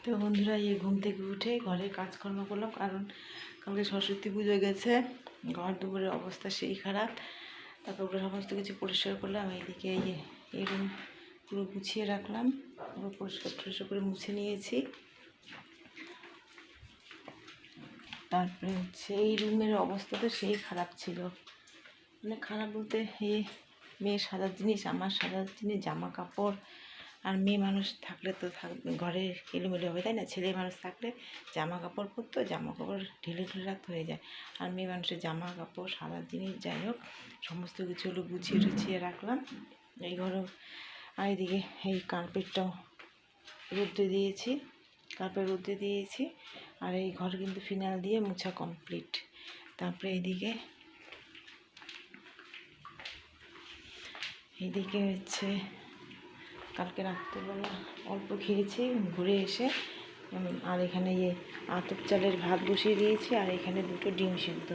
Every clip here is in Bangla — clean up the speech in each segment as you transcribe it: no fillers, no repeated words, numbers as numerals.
তো বন্ধুরা, এই ঘুম থেকে উঠে ঘরের কাজকর্ম করলাম, কারণ কালকে সরস্বতী পুজো গেছে। ঘর দুপুরের অবস্থা সেই খারাপ। তারপর ওগুলো সমস্ত কিছু পরিষ্কার করলাম। এইদিকে এই রুম পুরো গুছিয়ে রাখলাম, পুরো পরিষ্কার করে মুছে নিয়েছি। তারপরে এই রুমের অবস্থা তো সেই খারাপ ছিল, মানে খারাপ বলতে এই মেয়ের সাজার জিনিস, আমার সাজার জিনিস, জামা কাপড়। আর মেয়ে মানুষ থাকলে তো ঘরে এলোমেলো হবে, তাই না? ছেলে মানুষ থাকলে জামা কাপড় পরতো, জামা কাপড় ঢিলে রাখতে হয়ে যায়। আর মেয়ে মানুষের জামা কাপড়, সাজার জিনিস, যাই হোক সমস্ত কিছু হলো গুছিয়ে রাখলাম এই ঘরে। আর এদিকে এই কার্পেটটাও রোদ্রে দিয়েছি। আর এই ঘর কিন্তু ফিনাইল দিয়ে মোছা কমপ্লিট। তারপরে এইদিকে হচ্ছে কালকে রাত্রেবেলা অল্প খেয়েছি ঘুরে এসে। আর এখানে আতপ চালের ভাত বসিয়ে দিয়েছি, আর এখানে 2টো ডিম সিদ্ধ।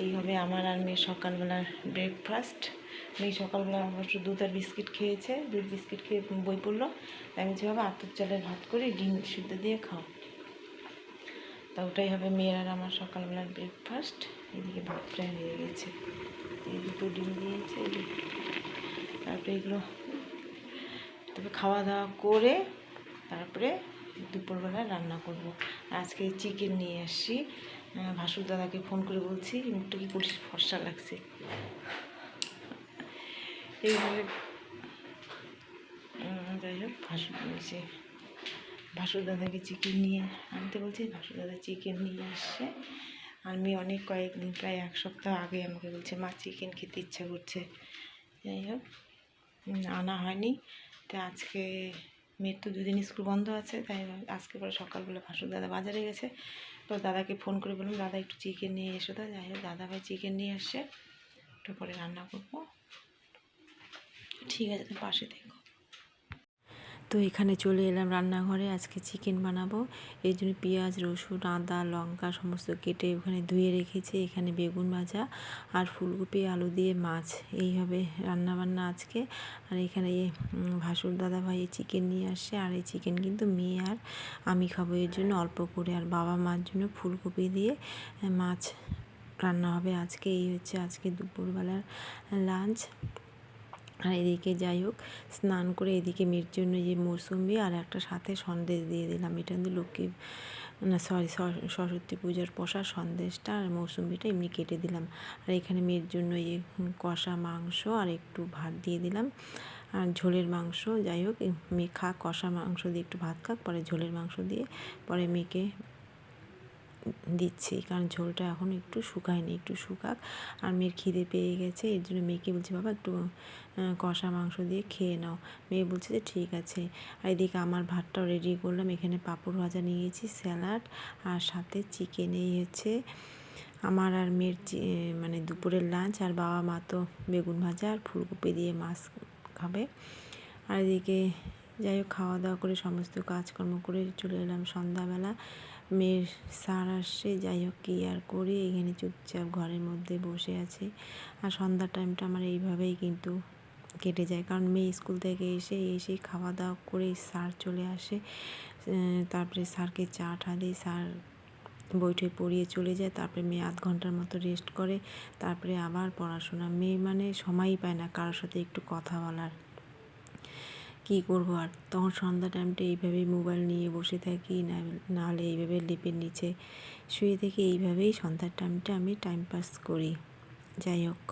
এই হবে আমার আর মেয়ের সকালবেলার ব্রেকফাস্ট। মেয়ে সকালবেলা অবশ্য দুধ আর বিস্কিট খেয়েছে, দুধ বিস্কিট খেয়ে বই পড়লো। তাই বলছি, বাবা আতপ চালের ভাত করে ডিম সিদ্ধ দিয়ে খাও। তা ওটাই হবে মেয়ের আর আমার সকালবেলার ব্রেকফাস্ট। এদিকে ভাত প্রায় হয়ে গেছে, এই 2টো ডিম দিয়েছে। তারপরে এগুলো তবে খাওয়া দাওয়া করে তারপরে দুপুরবেলা রান্না করব। আজকে চিকেন নিয়ে আসছি। ভাসুর দাদাকে ফোন করে বলছি, মুখটা কি করিস, ফর্সা লাগছে। এইভাবে যাই হোক ভাসুর দাদাকে চিকেন নিয়ে আনতে বলছি। ভাসুর দাদা চিকেন নিয়ে আসছে। আর মেয়ে কয়েকদিন প্রায় 1 সপ্তাহ আগে আমাকে বলছে, মা চিকেন খেতে ইচ্ছা করছে। যাই হোক আনা হয়নি। তো আজকে মেয়ের তো 2 দিন স্কুল বন্ধ আছে, তাই আজকে পরে সকালবেলা ভাসুর দাদা বাজারে গেছে। তো দাদাকে ফোন করে বললাম, দাদা একটু চিকেন নিয়ে এসো। তো যাই হোক দাদা ভাই চিকেন নিয়ে আসছে, একটু পরে রান্না করবো। ঠিক আছে, পাশে থেকো। তো এখানে চলে এলাম রান্নাঘরে। আজকে চিকেন বানাবো, এই জন্য পেঁয়াজ, রসুন, আদা, লঙ্কা সমস্ত কেটে ওখানে ধুয়ে রেখেছি। এখানে বেগুন ভাজা আর ফুলকপি আলু দিয়ে মাছ, এই হবে রান্নাবান্না আজকে। আর এখানে ভাসুর দাদা ভাই চিকেন নিয়ে আসছে। আর এই চিকেন কিন্তু মেয়ে আর আমি খাবো, এর জন্য অল্প করে। আর বাবা মার জন্য ফুলকপি দিয়ে মাছ রান্না হবে আজকে। এই হচ্ছে আজকে দুপুরবেলার লাঞ্চ। আর এদিকে যাই হোক স্নান করে এদিকে মেয়ের জন্য মৌসুমি আর একটা সাথে সন্দেশ দিয়ে দিলাম। এটা কিন্তু সরস্বতী পূজার প্রসাদ সন্দেশটা, আর মৌসুমিটা এমনি কেটে দিলাম। আর এখানে মেয়ের জন্য কষা মাংস আর একটু ভাত দিয়ে দিলাম, আর ঝোলের মাংস। যাই হোক মেয়ে খাক, কষা মাংস দিয়ে একটু ভাত খাক, পরে ঝোলের মাংস দিয়ে পরে মেয়েকে দিচ্ছি, কারণ ঝোলটা এখন একটু শুকায়নি, একটু শুকাক। আর মেয়ের খিদে পেয়ে গেছে, এর জন্য মেয়েকে বলছি, বাবা একটু কষা মাংস দিয়ে খেয়ে নাও। মেয়ে বলছে যে ঠিক আছে। আর এদিকে আমার ভাতটাও রেডি করলাম। এখানে পাঁপড় ভাজা নিয়েছি, স্যালাড আর সাথে চিকেন। এই হচ্ছে আমার আর মেয়ের মানে দুপুরের লাঞ্চ। আর বাবা মা তো বেগুন ভাজা আর ফুলকপি দিয়ে মাছ খাবে। আর এদিকে যাই হোক খাওয়া দাওয়া করে সমস্ত কাজকর্ম করে চলে এলাম সন্ধ্যাবেলা। মেয়ের স্যার আসছে, যাই হোক কী আর করি, এখানে চুপচাপ ঘরের মধ্যে বসে আছি। আর সন্ধ্যার টাইমটা আমার এইভাবেই কিন্তু কেটে যায়, কারণ মেয়ে স্কুল থেকে এসে খাওয়া দাওয়া করে স্যার চলে আসে। তারপরে স্যারকে চা দিই, স্যার বইটই পড়িয়ে চলে যায়। তারপরে মেয়ে 1/2 ঘন্টার মতো রেস্ট করে, তারপরে আবার পড়াশোনা। মেয়ে মানে সময়ই পায় না কারোর সাথে একটু কথা বলার। কী করবো আর, তখন সন্ধ্যা টাইমটা এইভাবেই মোবাইল নিয়ে বসে থাকি, নাহলে এইভাবে লেপের নিচে শুয়ে থেকে এইভাবেই সন্ধ্যার টাইমটা আমি টাইম পাস করি। যাই হোক।